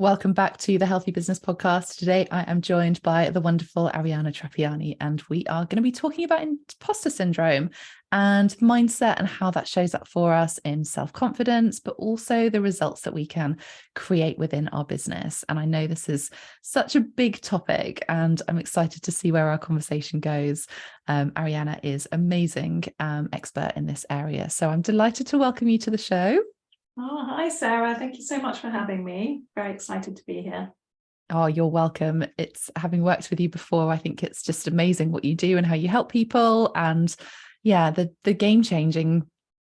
Welcome back to the Healthy Business Podcast. Today, I am joined by the wonderful Arianna Trapani, and we are going to be talking about imposter syndrome and mindset and how that shows up for us in self-confidence, but also the results that we can create within our business. And I know this is such a big topic, and I'm excited to see where our conversation goes. Arianna is amazing expert in this area. So I'm delighted to welcome you to the show. Oh, hi, Sarah. Thank you so much for having me. Very excited to be here. Oh, you're welcome. It's having worked with you before. I think it's just amazing what you do and how you help people. And yeah, the game-changing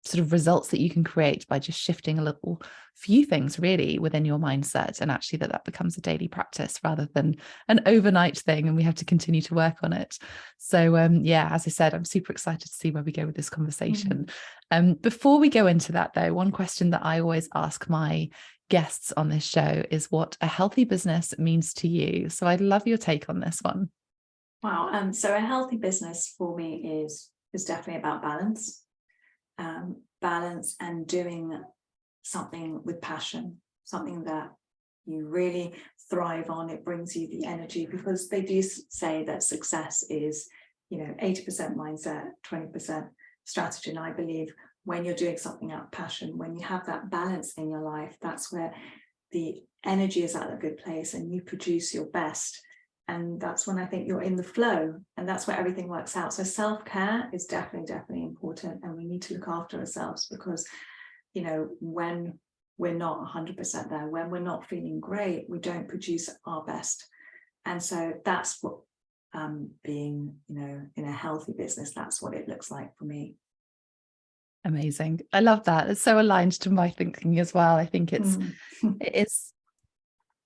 sort of results that you can create by just shifting a little few things really within your mindset, and actually that becomes a daily practice rather than an overnight thing, and we have to continue to work on it. So yeah, as I said, I'm super excited to see where we go with this conversation. Before we go into that though, one question that I always ask my guests on this show is what a healthy business means to you. So I'd love your take on this one. Wow. So a healthy business for me is definitely about balance. Balance and doing something with passion, something that you really thrive on. It brings you the energy, because they do say that success is, 80% mindset, 20% strategy. And I believe when you're doing something out of passion, when you have that balance in your life, that's where the energy is at a good place and you produce your best. And that's when I think you're in the flow, and that's where everything works out. So self-care is definitely important, and we need to look after ourselves, because, when we're not 100% there, when we're not feeling great, we don't produce our best. And so that's what being, in a healthy business, that's what it looks like for me. Amazing. I love that. It's so aligned to my thinking as well. I think it is.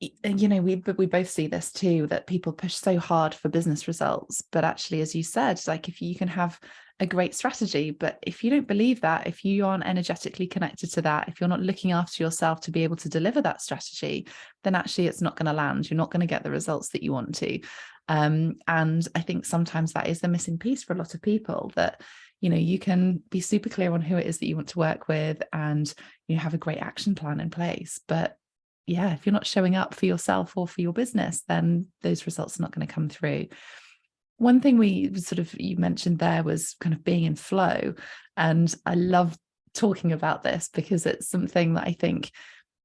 We both see this too, that people push so hard for business results, but actually, as you said, like if you can have a great strategy, but if you don't believe that, if you aren't energetically connected to that, if you're not looking after yourself to be able to deliver that strategy, then actually it's not going to land. You're not going to get the results that you want to. And I think sometimes that is the missing piece for a lot of people, that you can be super clear on who it is that you want to work with, and you have a great action plan in place, but yeah, if you're not showing up for yourself or for your business, then those results are not going to come through. One thing you mentioned there was kind of being in flow. And I love talking about this because it's something that I think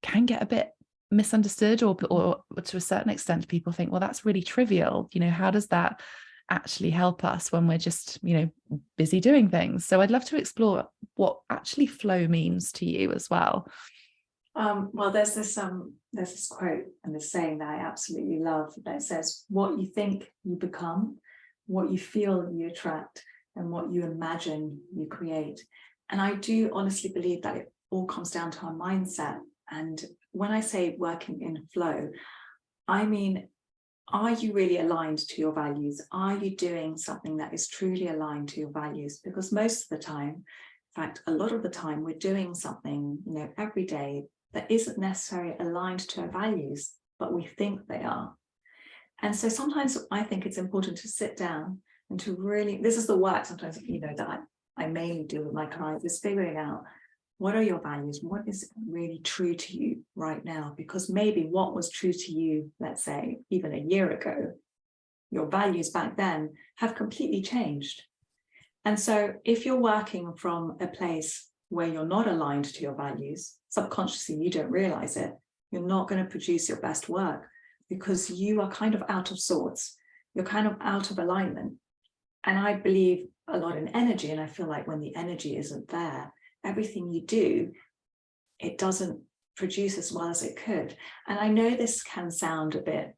can get a bit misunderstood, or to a certain extent, people think, well, that's really trivial. How does that actually help us when we're just, busy doing things? So I'd love to explore what actually flow means to you as well. Well, there's this quote and this saying that I absolutely love, that says, what you think you become, what you feel you attract, and what you imagine you create. And I do honestly believe that it all comes down to our mindset. And when I say working in flow, I mean, are you really aligned to your values? Are you doing something that is truly aligned to your values? Because most of the time, in fact, a lot of the time, we're doing something, every day that isn't necessarily aligned to our values, but we think they are. And so sometimes I think it's important to sit down and to really, this is the work sometimes, that I mainly do with my clients, is figuring out, what are your values? What is really true to you right now? Because maybe what was true to you, let's say, even a year ago, your values back then have completely changed. And so if you're working from a place where you're not aligned to your values, subconsciously you don't realize it, you're not going to produce your best work, because you are kind of out of sorts. You're kind of out of alignment. And I believe a lot in energy, and I feel like when the energy isn't there, everything you do, it doesn't produce as well as it could. And I know this can sound a bit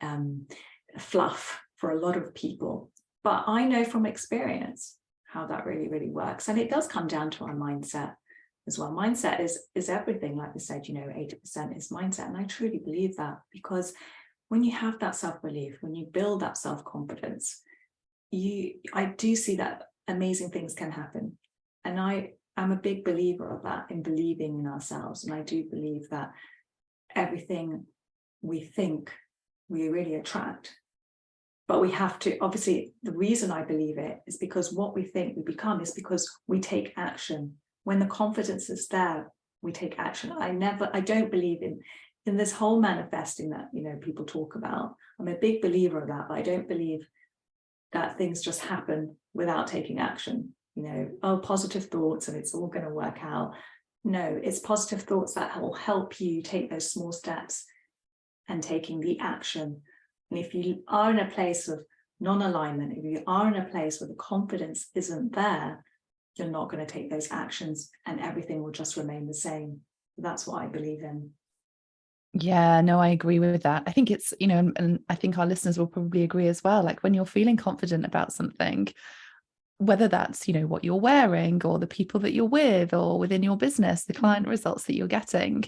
fluff for a lot of people, but I know from experience how that really, really works. And it does come down to our mindset as well. Mindset is everything. Like we said, 80% is mindset. And I truly believe that, because when you have that self-belief, when you build that self-confidence, I do see that amazing things can happen. And I'm a big believer of that, in believing in ourselves. And I do believe that everything we think, we really attract. But we have to, obviously, the reason I believe it is because what we think we become is because we take action. When the confidence is there, we take action. I don't believe in this whole manifesting that, people talk about, I'm a big believer of that, but I don't believe that things just happen without taking action. Positive thoughts and it's all going to work out. No, it's positive thoughts that will help you take those small steps and taking the action. And if you are in a place of non-alignment, if you are in a place where the confidence isn't there, you're not going to take those actions and everything will just remain the same. That's what I believe in. Yeah, no, I agree with that. I think it's, and I think our listeners will probably agree as well. Like when you're feeling confident about something, whether that's, what you're wearing or the people that you're with or within your business, the client results that you're getting,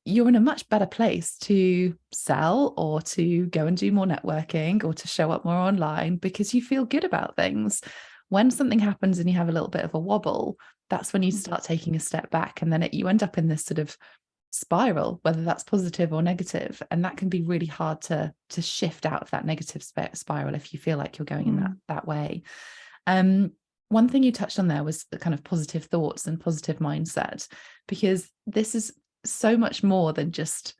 you're in a much better place to sell or to go and do more networking or to show up more online because you feel good about things. When something happens and you have a little bit of a wobble, that's when you start taking a step back, and then you end up in this sort of spiral, whether that's positive or negative, and that can be really hard to shift out of that negative spiral if you feel like you're going in that way. One thing you touched on there was the kind of positive thoughts and positive mindset, because this is so much more than just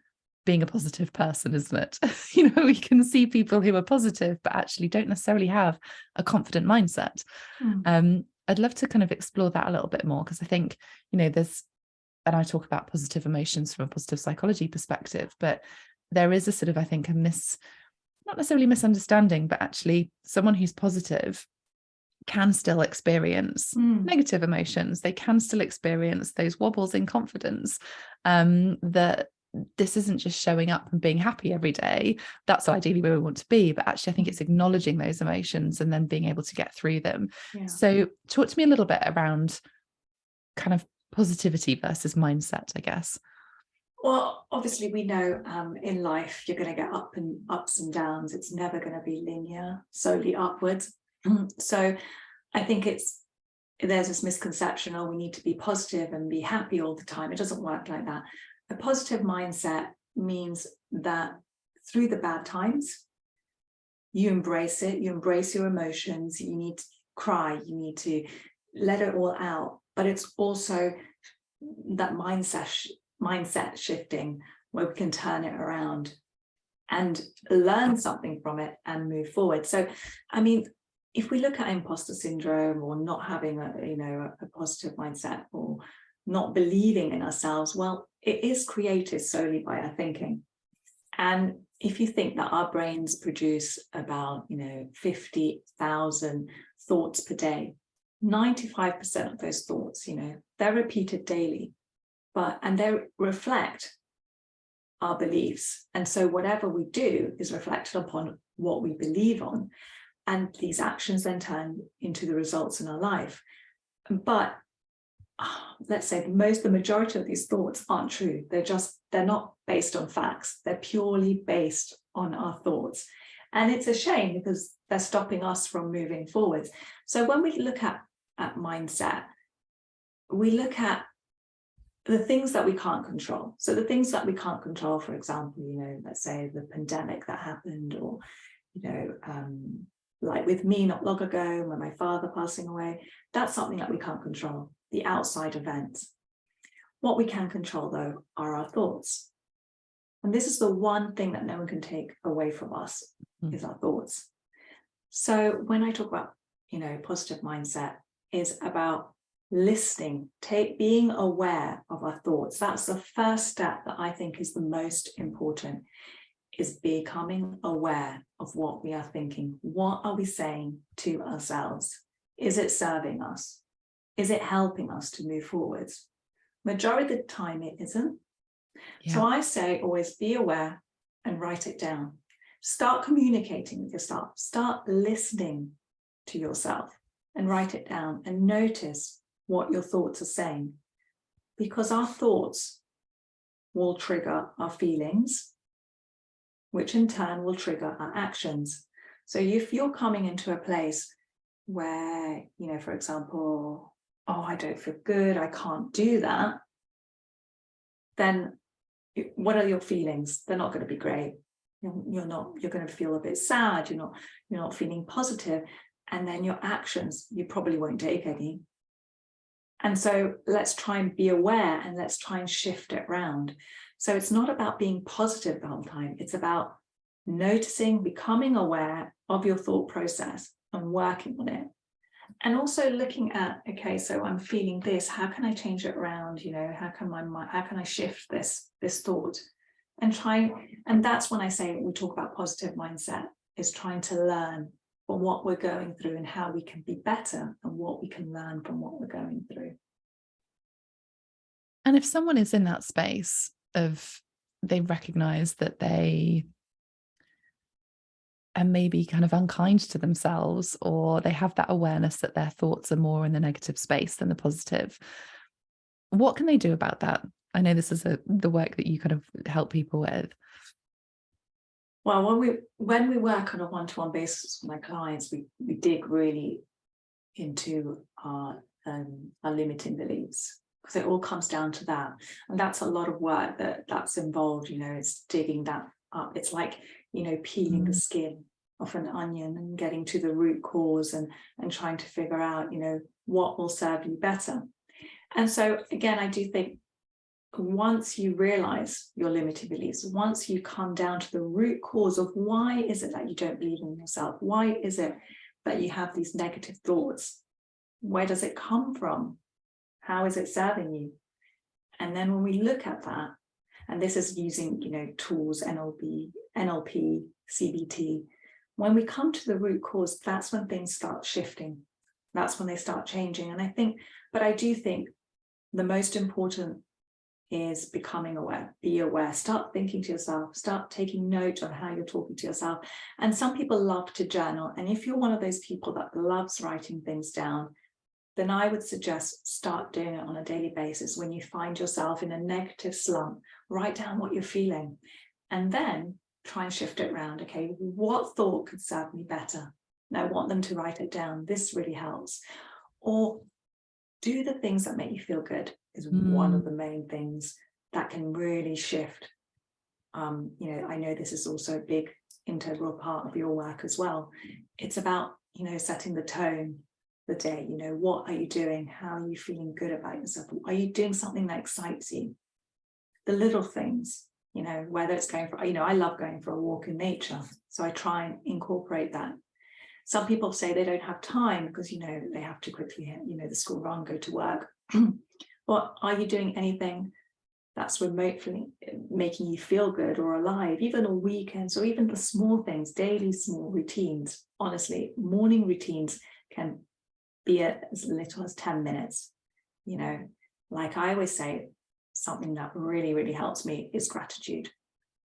being a positive person, isn't it? We can see people who are positive but actually don't necessarily have a confident mindset. I'd love to kind of explore that a little bit more, because I think there's, and I talk about positive emotions from a positive psychology perspective, but there is a sort of, I think, not necessarily misunderstanding, but actually someone who's positive can still experience negative emotions. They can still experience those wobbles in confidence, that this isn't just showing up and being happy every day. That's ideally where we want to be, but actually I think it's acknowledging those emotions and then being able to get through them. So talk to me a little bit around kind of positivity versus mindset, I guess. Well, obviously we know in life you're going to get ups and downs. It's never going to be linear, solely upwards. So I think there's this misconception, we need to be positive and be happy all the time. It doesn't work like that. A positive mindset means that through the bad times, you embrace it, you embrace your emotions, you need to cry, you need to let it all out. But it's also that mindset shifting where we can turn it around and learn something from it and move forward. So, I mean, if we look at imposter syndrome or not having a positive mindset or not believing in ourselves, well, it is created solely by our thinking. And if you think that our brains produce about 50,000 thoughts per day, 95% of those thoughts, they're repeated daily, and they reflect our beliefs. And so whatever we do is reflected upon what we believe on. And these actions then turn into the results in our life. But let's say the majority of these thoughts aren't true. They're not based on facts. They're purely based on our thoughts. And it's a shame because they're stopping us from moving forward. So when we look at mindset, we look at the things that we can't control. So the things that we can't control, for example, let's say the pandemic that happened, or, like with me not long ago, when my father passing away, that's something that we can't control, the outside events. What we can control, though, are our thoughts. And this is the one thing that no one can take away from us, is our thoughts. So when I talk about, positive mindset is about listening, being aware of our thoughts. That's the first step that I think is the most important, is becoming aware of what we are thinking. What are we saying to ourselves? Is it serving us? Is it helping us to move forwards? Majority of the time it isn't. Yeah. So I say always be aware and write it down. Start communicating with yourself. Start listening to yourself and write it down and notice what your thoughts are saying. Because our thoughts will trigger our feelings, which in turn will trigger our actions. So if you're coming into a place where, for example, I don't feel good, I can't do that, then what are your feelings? They're not going to be great. You're going to feel a bit sad, you're not feeling positive, and then your actions, you probably won't take any. And so let's try and be aware, and let's try and shift it around. So it's not about being positive the whole time. It's about noticing, becoming aware of your thought process and working on it. And also looking at, okay, so I'm feeling this, how can I change it around? You know, how can I shift this thought? And that's when I say we talk about positive mindset, is trying to learn from what we're going through and how we can be better and what we can learn from what we're going through. And if someone is in that space of, they recognize that they are maybe kind of unkind to themselves, or they have that awareness that their thoughts are more in the negative space than the positive, what can they do about that? I know this is the work that you kind of help people with. Well, when we work on a one-to-one basis with my clients, we dig really into our limiting beliefs, because it all comes down to that. And that's a lot of work that's involved, you know, it's digging that up. It's like, you know, peeling the skin off an onion and getting to the root cause and trying to figure out, you know, what will serve you better. And so again, I do think once you realize your limiting beliefs, once you come down to the root cause of why is it that you don't believe in yourself, why is it that you have these negative thoughts, where does it come from, how is it serving you? And then when we look at that, and this is using, you know, tools, NLP, CBT, when we come to the root cause, that's when things start shifting, that's when they start changing. And I do think the most important is becoming aware, be aware, start thinking to yourself, start taking note of how you're talking to yourself. And some people love to journal. And if you're one of those people that loves writing things down, then I would suggest start doing it on a daily basis. When you find yourself in a negative slump, write down what you're feeling and then try and shift it around. Okay, what thought could serve me better? And I want them to write it down. This really helps. Or do the things that make you feel good is one of the main things that can really shift. You know, I know this is also a big integral part of your work as well. It's about, you know, setting the tone, the day, you know, what are you doing? How are you feeling good about yourself? Are you doing something that excites you? The little things, you know, whether it's going for, you know, I love going for a walk in nature. So I try and incorporate that. Some people say they don't have time because, you know, they have to quickly, you know, the school run, go to work. Well, are you doing anything that's remotely making you feel good or alive, even on weekends, or even the small things, daily small routines? Honestly, morning routines can be as little as 10 minutes. You know, like I always say, something that really, really helps me is gratitude.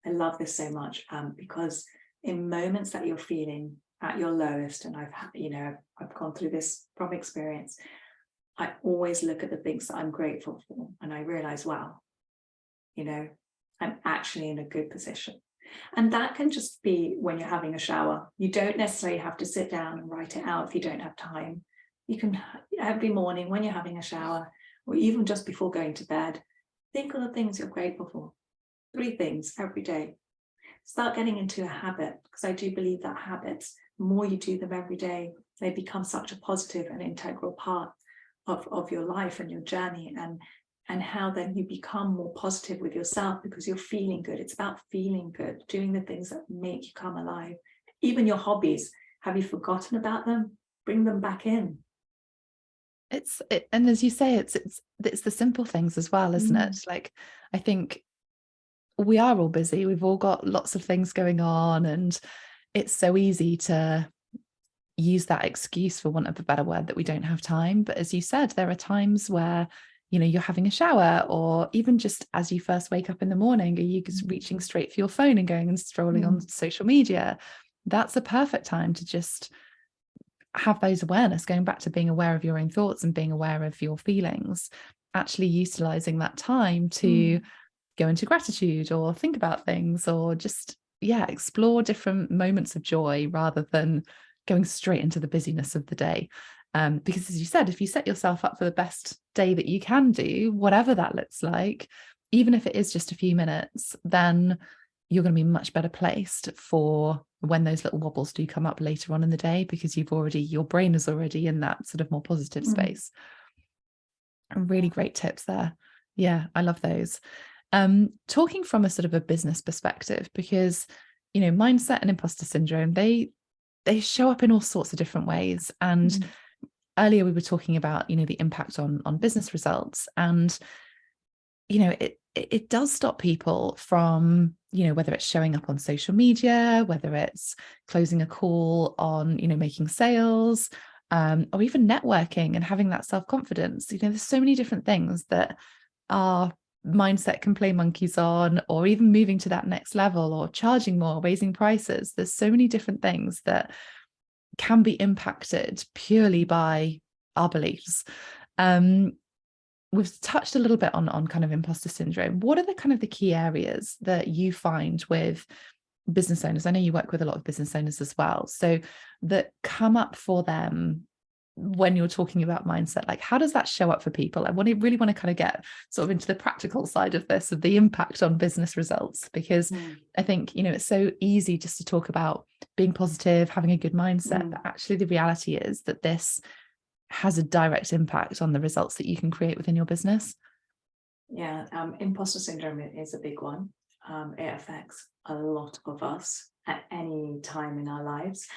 I love this so much because in moments that you're feeling at your lowest, and I've gone through this from experience, I always look at the things that I'm grateful for, and I realize, wow, you know, I'm actually in a good position. And that can just be when you're having a shower. You don't necessarily have to sit down and write it out if you don't have time. You can, every morning when you're having a shower, or even just before going to bed, think of the things you're grateful for. 3 things every day. Start getting into a habit, because I do believe that habits, the more you do them every day, they become such a positive and integral part of your life and your journey, and how then you become more positive with yourself because you're feeling good. It's about feeling good, doing the things that make you come alive. Even your hobbies, have you forgotten about them? Bring them back in. And as you say, it's the simple things as well, isn't it? Like, I think we are all busy. We've all got lots of things going on, and it's so easy to use that excuse, for want of a better word, that we don't have time. But as you said, there are times where, you know, you're having a shower, or even just as you first wake up in the morning, are you just reaching straight for your phone and going and strolling on social media? That's a perfect time to just have those awareness, going back to being aware of your own thoughts and being aware of your feelings, actually utilizing that time to go into gratitude or think about things, or just, explore different moments of joy rather than going straight into the busyness of the day. Because as you said, if you set yourself up for the best day that you can do, whatever that looks like, even if it is just a few minutes, then you're going to be much better placed for when those little wobbles do come up later on in the day, because your brain is already in that sort of more positive space. Really great tips there. Yeah, I love those. Talking from a sort of a business perspective, because, mindset and imposter syndrome, they show up in all sorts of different ways. And earlier we were talking about, the impact on business results. And, it does stop people from, whether it's showing up on social media, whether it's closing a call on, making sales, or even networking and having that self-confidence. There's so many different things that our mindset can play monkeys on, or even moving to that next level, or charging more, raising prices. There's so many different things that can be impacted purely by our beliefs. We've touched a little bit on kind of imposter syndrome. What are the kind of the key areas that you find with business owners? I know you work with a lot of business owners as well, so that come up for them when you're talking about mindset. Like, how does that show up for people? I really want to kind of get sort of into the practical side of this, of the impact on business results, because I think, it's so easy just to talk about being positive, having a good mindset, but actually the reality is that this has a direct impact on the results that you can create within your business. Yeah, imposter syndrome is a big one. It affects a lot of us at any time in our lives.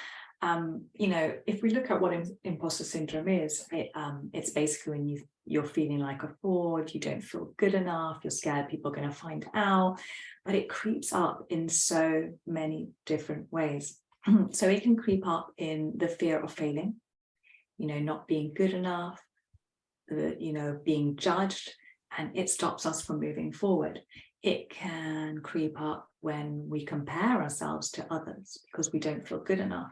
If we look at what imposter syndrome is, it's basically when you're feeling like a fraud, you don't feel good enough, you're scared people are going to find out, but it creeps up in so many different ways. So it can creep up in the fear of failing, not being good enough, being judged, and it stops us from moving forward. It can creep up when we compare ourselves to others because we don't feel good enough.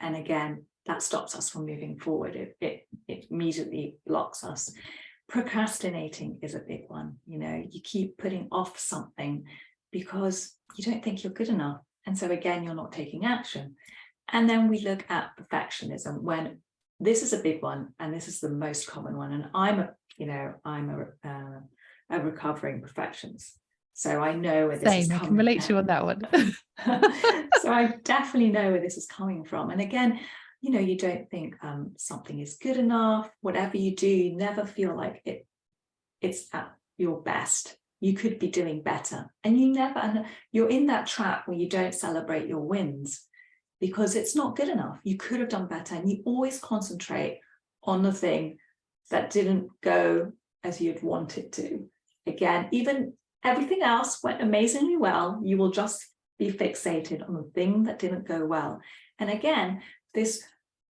And again, that stops us from moving forward. It immediately blocks us. Procrastinating is a big one. You keep putting off something because you don't think you're good enough. And so again, you're not taking action. And then we look at perfectionism, when this is a big one, and this is the most common one. And I'm a recovering perfectionist, so I know where this is coming. I can relate to you on that one. So I definitely know where this is coming from. And again, you don't think something is good enough. Whatever you do, you never feel like it's at your best. You could be doing better, and you're in that trap where you don't celebrate your wins, because it's not good enough. You could have done better, and you always concentrate on the thing that didn't go as you'd want it to. Again, even everything else went amazingly well, you will just be fixated on the thing that didn't go well. And again, this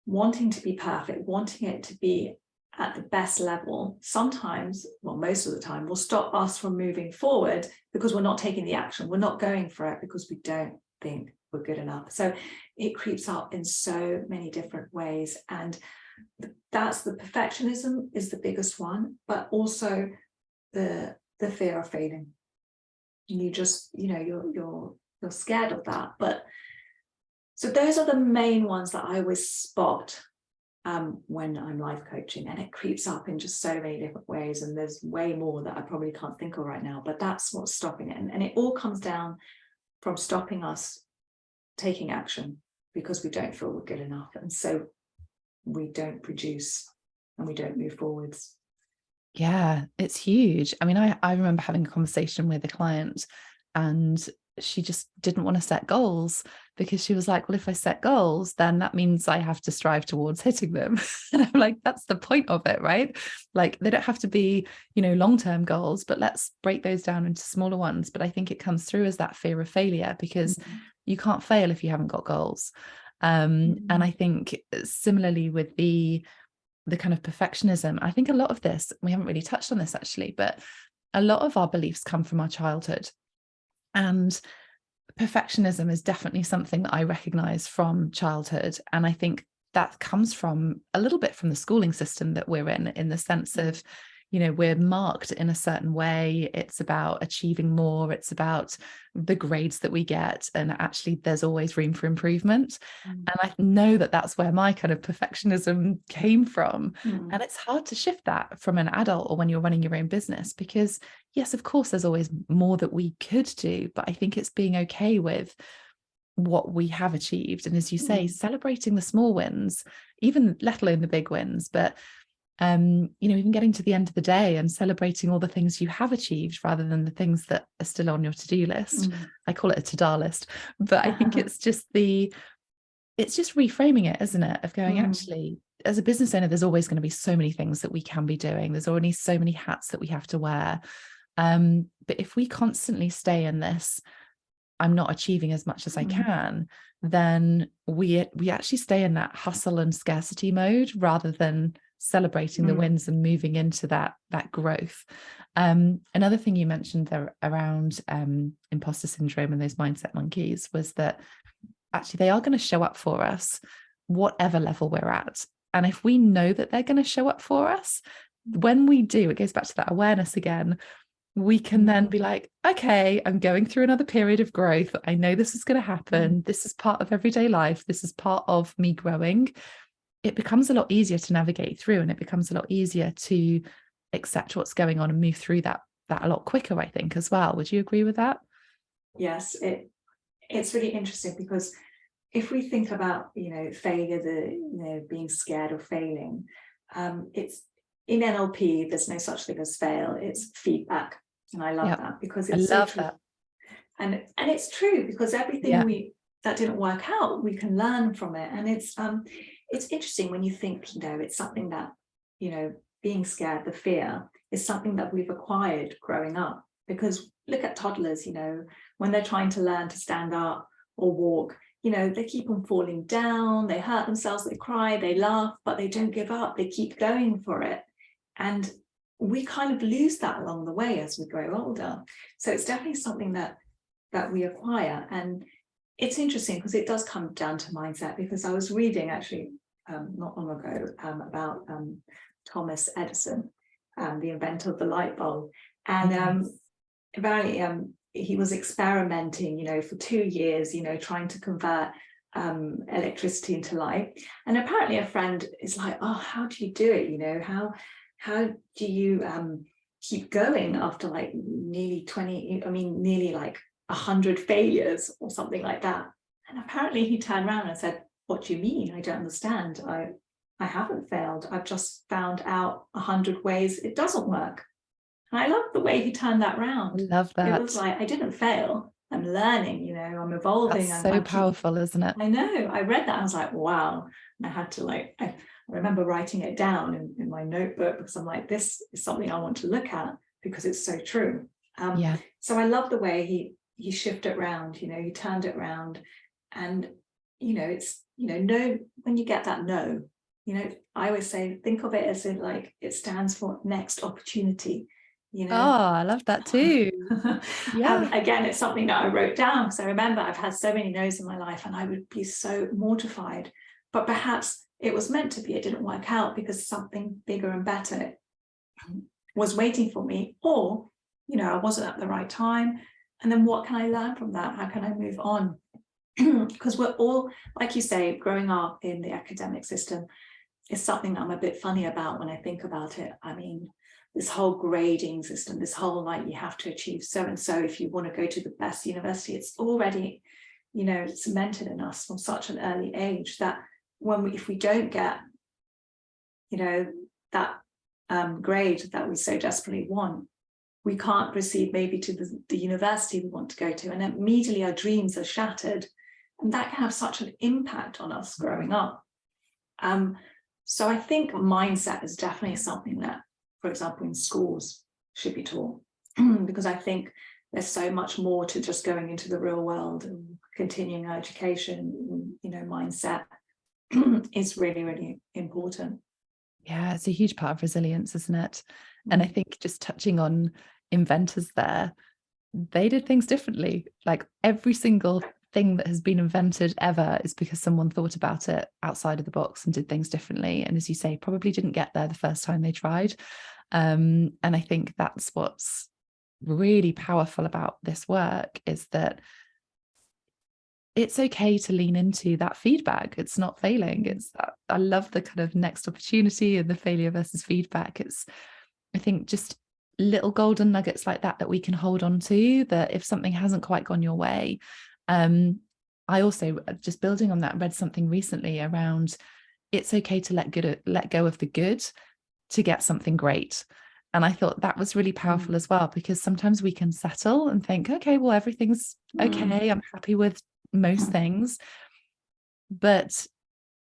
wanting to be perfect, wanting it to be at the best level, sometimes, well, most of the time, will stop us from moving forward because we're not taking the action. We're not going for it because we don't think we're good enough. So it creeps up in so many different ways. And that's the perfectionism is the biggest one, but also the fear of failing. You just, you're scared of that. But so those are the main ones that I always spot when I'm life coaching, and it creeps up in just so many different ways. And there's way more that I probably can't think of right now, but that's what's stopping it. And it all comes down from stopping us taking action because we don't feel we're good enough, and so we don't produce and we don't move forwards. Yeah, it's huge. I mean, I remember having a conversation with a client, and she just didn't want to set goals because she was like, well, if I set goals, then that means I have to strive towards hitting them. And I'm like, that's the point of it, right? Like, they don't have to be, long-term goals, but let's break those down into smaller ones. But I think it comes through as that fear of failure, because you can't fail if you haven't got goals. And I think similarly with the kind of perfectionism, I think a lot of this, we haven't really touched on this actually, but a lot of our beliefs come from our childhood. And perfectionism is definitely something that I recognize from childhood. And I think that comes from a little bit from the schooling system that we're in the sense of, we're marked in a certain way. It's about achieving more. It's about the grades that we get. And actually, there's always room for improvement. And I know that that's where my kind of perfectionism came from. And it's hard to shift that from an adult or when you're running your own business, because yes, of course, there's always more that we could do. But I think it's being okay with what we have achieved. And as you say, celebrating the small wins, even let alone the big wins. But Even getting to the end of the day and celebrating all the things you have achieved rather than the things that are still on your to-do list. I call it a to-do list, but I think it's just reframing it, isn't it? Of going, actually, as a business owner, there's always going to be so many things that we can be doing. There's already so many hats that we have to wear. But if we constantly stay in this, I'm not achieving as much as I can, then we actually stay in that hustle and scarcity mode rather than celebrating the wins and moving into that growth. Another thing you mentioned there around imposter syndrome and those mindset monkeys was that actually they are going to show up for us whatever level we're at. And if we know that they're going to show up for us, when we do, it goes back to that awareness again, we can then be like, okay, I'm going through another period of growth. I know this is going to happen. This is part of everyday life. This is part of me growing. It becomes a lot easier to navigate through, and it becomes a lot easier to accept what's going on and move through that a lot quicker, I think, as well. Would you agree with that? Yes, it's really interesting, because if we think about, failure, being scared of failing, it's in NLP, there's no such thing as fail, it's feedback. And I love that, because it's so true. And it's true, because everything that didn't work out, we can learn from it. And it's interesting when you think, it's something that, being scared, the fear, is something that we've acquired growing up. Because look at toddlers, when they're trying to learn to stand up or walk, they keep on falling down, they hurt themselves, they cry, they laugh, but they don't give up, they keep going for it. And we kind of lose that along the way as we grow older. So it's definitely something that we acquire. And it's interesting because it does come down to mindset, because I was reading actually not long ago about Thomas Edison, the inventor of the light bulb. And apparently he was experimenting, for 2 years, trying to convert electricity into light. And apparently a friend is like, oh, how do you do it? How do you keep going after like nearly 100 failures or something like that? And apparently he turned around and said, what do you mean? I don't understand. I haven't failed. I've just found out 100 ways it doesn't work. And I love the way he turned that round. I love that. It was like, I didn't fail. I'm learning, I'm evolving. That's so powerful, isn't it? I know. I read that. I was like, wow. And I had to I remember writing it down in my notebook, because I'm like, this is something I want to look at, because it's so true. So I love the way he shifted around, he turned it around. And, it's, no, when you get that no, I always say, think of it as in like, it stands for next opportunity. Oh, I love that too. Again, it's something that I wrote down, because I remember I've had so many no's in my life and I would be so mortified, but perhaps it was meant to be. It didn't work out because something bigger and better was waiting for me, or I wasn't at the right time. And then what can I learn from that? How can I move on? Because we're all, like you say, growing up in the academic system is something I'm a bit funny about when I think about it. I mean, this whole grading system, this whole you have to achieve so and so if you want to go to the best university, it's already cemented in us from such an early age that if we don't get that grade that we so desperately want, we can't proceed maybe to the university we want to go to, and immediately our dreams are shattered, and that can have such an impact on us growing up. So I think mindset is definitely something that, for example, in schools should be taught, because I think there's so much more to just going into the real world and continuing our education. Mindset is really, really important. Yeah, it's a huge part of resilience, isn't it? And I think just touching on inventors there, they did things differently. Like every single thing that has been invented ever is because someone thought about it outside of the box and did things differently. And as you say, probably didn't get there the first time they tried. And I think that's what's really powerful about this work, is that it's okay to lean into that feedback. It's not failing. It's that, I love the kind of next opportunity and the failure versus feedback. It's, I think, just little golden nuggets like that we can hold on to, that if something hasn't quite gone your way. I also, just building on that, read something recently around it's okay to let go of the good, to get something great. And I thought that was really powerful as well, because sometimes we can settle and think, okay, well, everything's okay. I'm happy with most things. But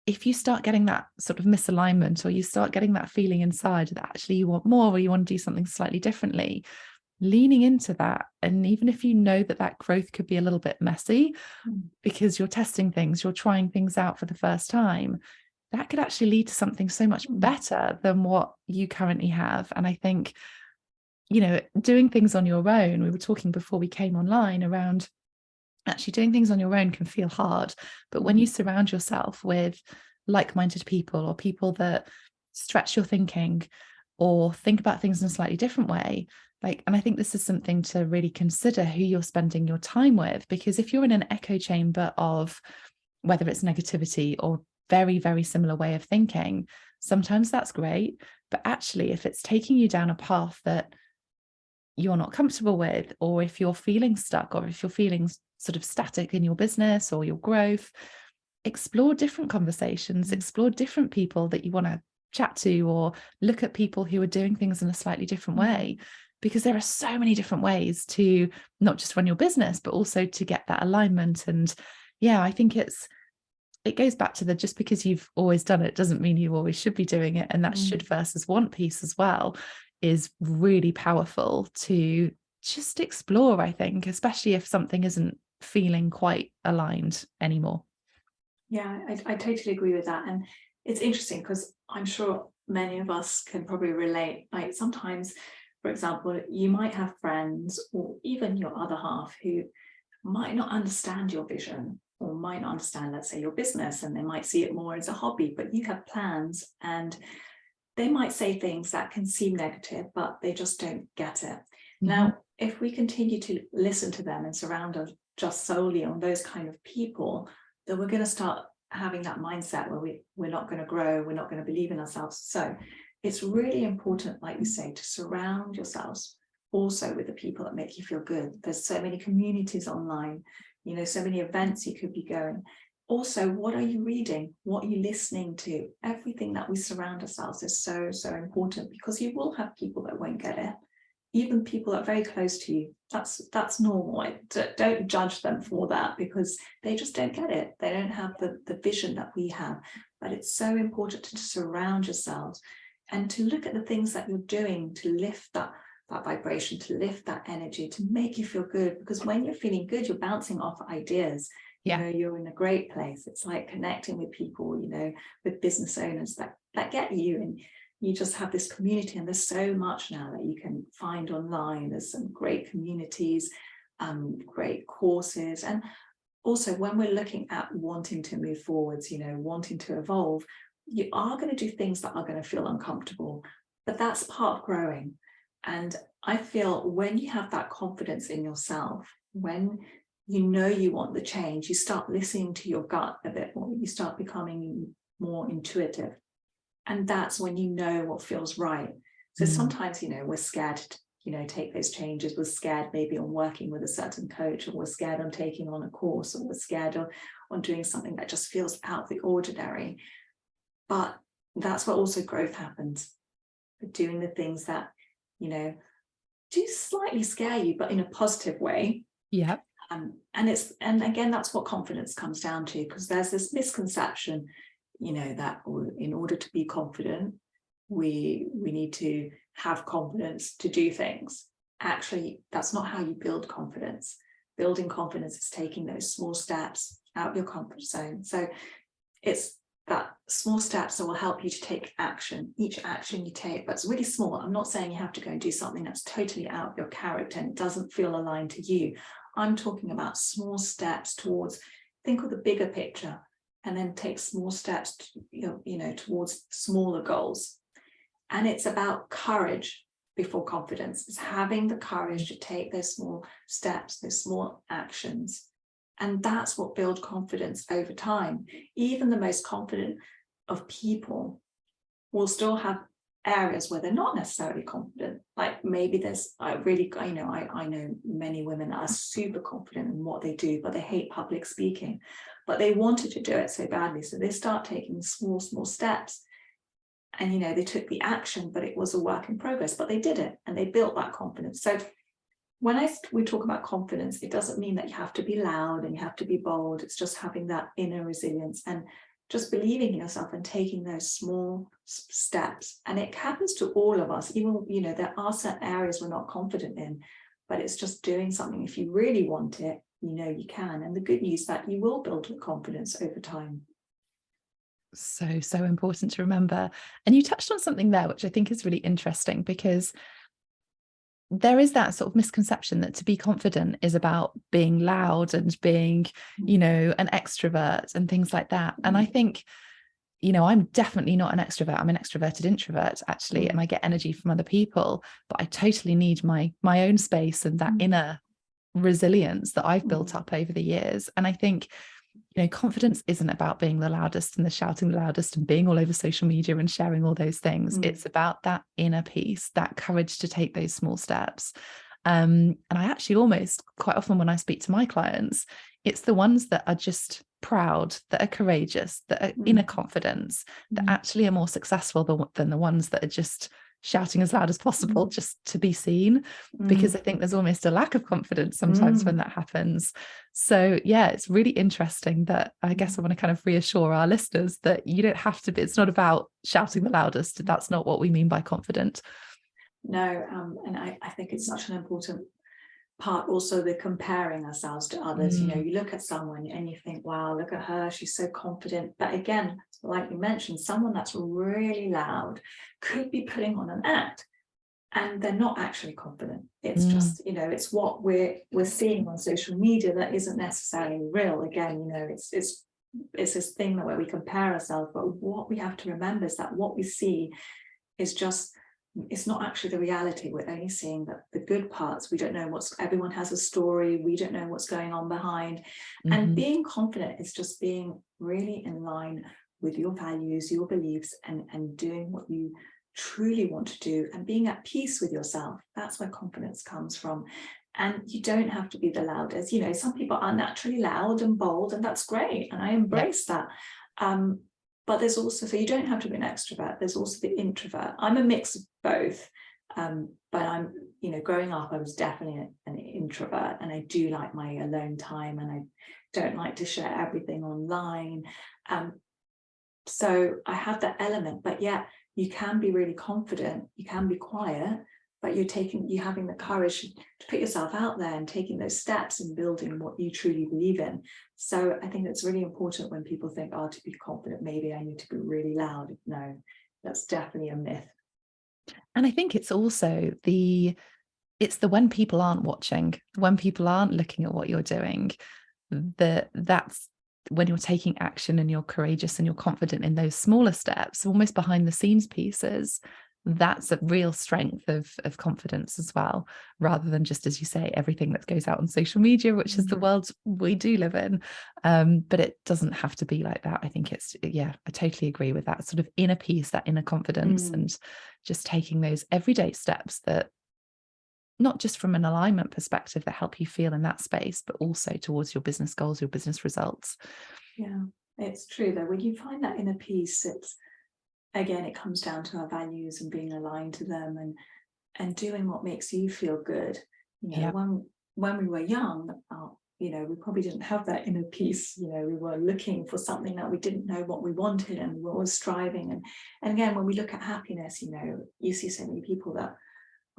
if you start getting that sort of misalignment, or you start getting that feeling inside that actually you want more, or you want to do something slightly differently, leaning into that. And even if you know that that growth could be a little bit messy because you're testing things, you're trying things out for the first time, that could actually lead to something so much better than what you currently have. And I think, you know, doing things on your own, we were talking before we came online around actually doing things on your own can feel hard. But when you surround yourself with like-minded people, or people that stretch your thinking or think about things in a slightly different way, like, and I think this is something to really consider, who you're spending your time with, because if you're in an echo chamber of whether it's negativity or very, very similar way of thinking, sometimes that's great. But actually, if it's taking you down a path that you're not comfortable with, or if you're feeling stuck, or if you're feeling sort of static in your business or your growth, explore different conversations, explore different people that you want to chat to, or look at people who are doing things in a slightly different way, because there are so many different ways to not just run your business, but also to get that alignment. And yeah, I think it goes back to the, just because you've always done it doesn't mean you always should be doing it. And that should versus want piece as well is really powerful to just explore, I think, especially if something isn't feeling quite aligned anymore. Yeah, I totally agree with that. And it's interesting because I'm sure many of us can probably relate. Like sometimes, for example, you might have friends or even your other half who might not understand your vision, or might not understand, let's say, your business, and they might see it more as a hobby, but you have plans, and they might say things that can seem negative, but they just don't get it. Now, if we continue to listen to them and surround us just solely on those kind of people, then we're going to start having that mindset where we're not going to grow, we're not going to believe in ourselves. So it's really important, like you say, to surround yourselves also with the people that make you feel good. There's so many communities online, you know, so many events you could be going. Also, what are you reading? What are you listening to? Everything that we surround ourselves is so, so important, because you will have people that won't get it. Even people that are very close to you, that's normal. Don't judge them for that, because they just don't get it. They don't have the vision that we have. But it's so important to surround yourselves and to look at the things that you're doing to lift that vibration, to lift that energy, to make you feel good. Because when you're feeling good, you're bouncing off ideas. You know, you're in a great place. It's like connecting with people, you know, with business owners that get you, and you just have this community. And there's so much now that you can find online. There's some great communities, great courses. And also, when we're looking at wanting to move forwards, you know, wanting to evolve, you are going to do things that are going to feel uncomfortable, but that's part of growing. And I feel when you have that confidence in yourself, when you know you want the change, you start listening to your gut a bit more, you start becoming more intuitive. And that's when you know what feels right. So sometimes, you know, we're scared to, you know, take those changes. We're scared maybe on working with a certain coach, or we're scared on taking on a course, or we're scared on doing something that just feels out of the ordinary. But that's where also growth happens. Doing the things that, you know, do slightly scare you, but in a positive way. Yeah. And again, that's what confidence comes down to, because there's this misconception, you know, that in order to be confident, we need to have confidence to do things. Actually, that's not how you build confidence. Building confidence is taking those small steps out of your comfort zone. So it's that small steps that will help you to take action. Each action you take, but it's really small. I'm not saying you have to go and do something that's totally out of your character and doesn't feel aligned to you. I'm talking about small steps towards, think of the bigger picture, and then take small steps to, you know, towards smaller goals. And it's about courage before confidence. It's having the courage to take those small steps, those small actions. And that's what builds confidence over time. Even the most confident of people will still have areas where they're not necessarily confident. Like maybe there's, I know many women that are super confident in what they do, but they hate public speaking, but they wanted to do it so badly. So they start taking small steps. And, you know, they took the action, but it was a work in progress, but they did it and they built that confidence. So when we talk about confidence, it doesn't mean that you have to be loud and you have to be bold. It's just having that inner resilience and just believing in yourself and taking those small steps. And it happens to all of us. Even, you know, there are certain areas we're not confident in, but it's just doing something. If you really want it, you know you can. And the good news is that you will build confidence over time. So important to remember. And you touched on something there, which I think is really interesting, because there is that sort of misconception that to be confident is about being loud and being, you know, an extrovert and things like that. And I think, you know, I'm definitely not an extrovert. I'm an extroverted introvert, actually, and I get energy from other people, but I totally need my own space and that inner resilience that I've built up over the years. And I think, you know, confidence isn't about being the loudest and the shouting the loudest and being all over social media and sharing all those things. It's about that inner peace, that courage to take those small steps. And I actually almost quite often when I speak to my clients, it's the ones that are just proud, that are courageous, that are inner confidence, that actually are more successful than the ones that are just shouting as loud as possible just to be seen, because I think there's almost a lack of confidence sometimes when that happens. So yeah, it's really interesting that I guess I want to kind of reassure our listeners that you don't have to be, it's not about shouting the loudest. That's not what we mean by confident. No, and I think it's such an important part, also the comparing ourselves to others. You know, you look at someone and you think, wow, look at her, she's so confident. But again, like you mentioned, someone that's really loud could be putting on an act and they're not actually confident. It's just, you know, it's what we're seeing on social media that isn't necessarily real. Again, you know, it's this thing that where we compare ourselves, but what we have to remember is that what we see is just, it's not actually the reality. We're only seeing the good parts. We don't know everyone has a story. We don't know what's going on behind. And being confident is just being really in line with your values, your beliefs, and doing what you truly want to do and being at peace with yourself. That's where confidence comes from. And you don't have to be the loudest. You know, some people are naturally loud and bold, and that's great. And I embrace that. But there's also, so you don't have to be an extrovert. There's also the introvert. I'm a mix of both. But I'm, you know, growing up, I was definitely an introvert, and I do like my alone time, and I don't like to share everything online. So I have that element, but yeah, you can be really confident, you can be quiet, but you're having the courage to put yourself out there and taking those steps and building what you truly believe in. So I think it's really important when people think, oh, to be confident, maybe I need to be really loud. No, that's definitely a myth. And I think it's also it's the when people aren't watching, when people aren't looking at what you're doing, that's when you're taking action and you're courageous and you're confident in those smaller steps, almost behind the scenes pieces. That's a real strength of confidence as well, rather than just, as you say, everything that goes out on social media, which is the world we do live in. But it doesn't have to be like that. I think I totally agree with that sort of inner peace, that inner confidence, and just taking those everyday steps that, not just from an alignment perspective, that help you feel in that space, but also towards your business goals, your business results. Yeah, it's true though. When you find that inner peace, again, it comes down to our values and being aligned to them and doing what makes you feel good. You know, when we were young, you know, we probably didn't have that inner peace. You know, we were looking for something that we didn't know what we wanted, and we were always striving. And again, when we look at happiness, you know, you see so many people that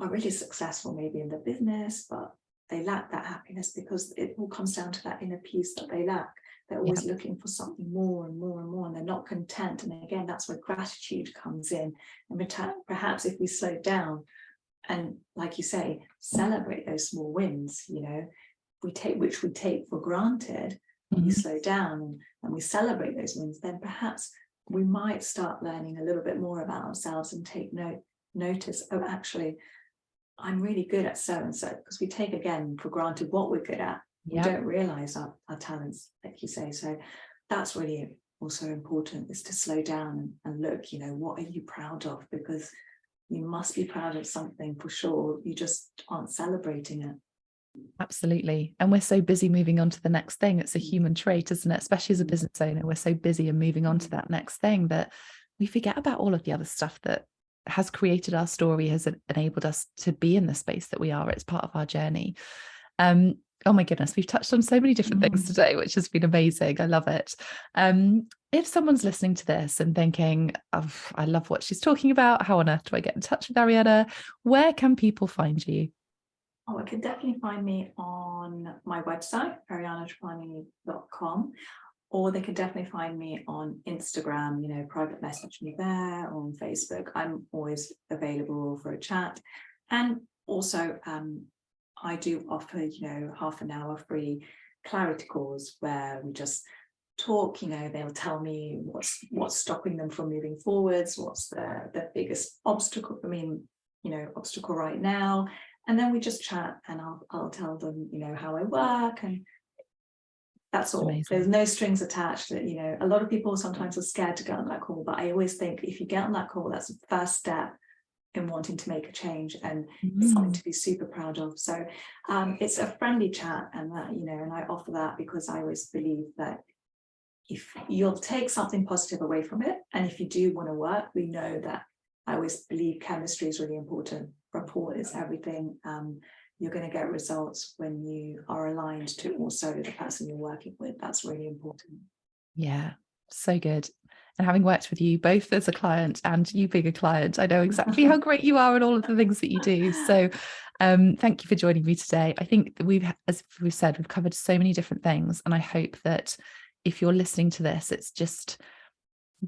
are really successful maybe in the business, but they lack that happiness because it all comes down to that inner peace that they lack. They're always looking for something more and more and more, and they're not content. And again, that's where gratitude comes in. And perhaps if we slow down and, like you say, celebrate those small wins, you know, which we take for granted, and we slow down and we celebrate those wins, then perhaps we might start learning a little bit more about ourselves and take notice, oh, actually, I'm really good at so and so, because we take again for granted what we're good at. We don't realize our talents, like you say. So that's really also important, is to slow down and look, you know, what are you proud of? Because you must be proud of something for sure. You just aren't celebrating it. Absolutely. And we're so busy moving on to the next thing. It's a human trait, isn't it? Especially as a business owner, we're so busy and moving on to that next thing that we forget about all of the other stuff that has created our story, has enabled us to be in the space that we are. It's part of our journey. Oh my goodness, we've touched on so many different things today, which has been amazing. I love it. If someone's listening to this and thinking, oh, I love what she's talking about, how on earth do I get in touch with Arianna? Where can people find you? Oh, I can definitely find me on my website, ariannatrapani.com, or they can definitely find me on Instagram, you know, private message me there, or on Facebook. I'm always available for a chat. And also, I do offer, you know, half an hour free clarity calls where we just talk. You know, they'll tell me what's stopping them from moving forwards, what's the biggest obstacle, obstacle right now. And then we just chat, and I'll tell them, you know, how I work, and that's all. Amazing. There's no strings attached. That, you know, a lot of people sometimes are scared to get on that call, but I always think if you get on that call, that's the first step in wanting to make a change, and it's something to be super proud of. So it's a friendly chat, and that, you know, and I offer that because I always believe that if you'll take something positive away from it, and if you do want to work, we know that I always believe chemistry is really important. Rapport is everything. You're going to get results when you are aligned to also the person you're working with. That's really important. Yeah, so good. And having worked with you both as a client and you being a client, I know exactly how great you are and all of the things that you do. So thank you for joining me today. I think that as we've said, we've covered so many different things. And I hope that if you're listening to this, it's just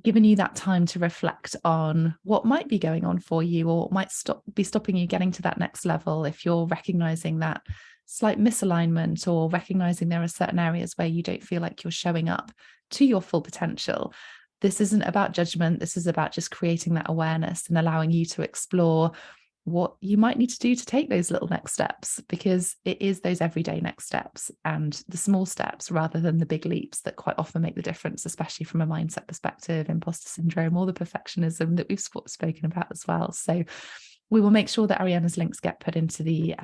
given you that time to reflect on what might be going on for you, or might be stopping you getting to that next level. If you're recognizing that slight misalignment, or recognizing there are certain areas where you don't feel like you're showing up to your full potential, this isn't about judgment. This is about just creating that awareness and allowing you to explore what you might need to do to take those little next steps, because it is those everyday next steps and the small steps rather than the big leaps that quite often make the difference, especially from a mindset perspective, imposter syndrome, or the perfectionism that we've spoken about as well. So we will make sure that Arianna's links get put into the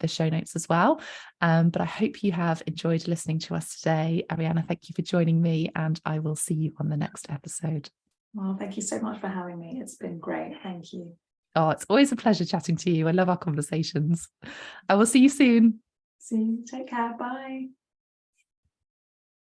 show notes as well. But I hope you have enjoyed listening to us today. Arianna, thank you for joining me, and I will see you on the next episode. Well, thank you so much for having me. It's been great. Thank you. Oh, it's always a pleasure chatting to you. I love our conversations. I will see you soon. See you. Take care. Bye.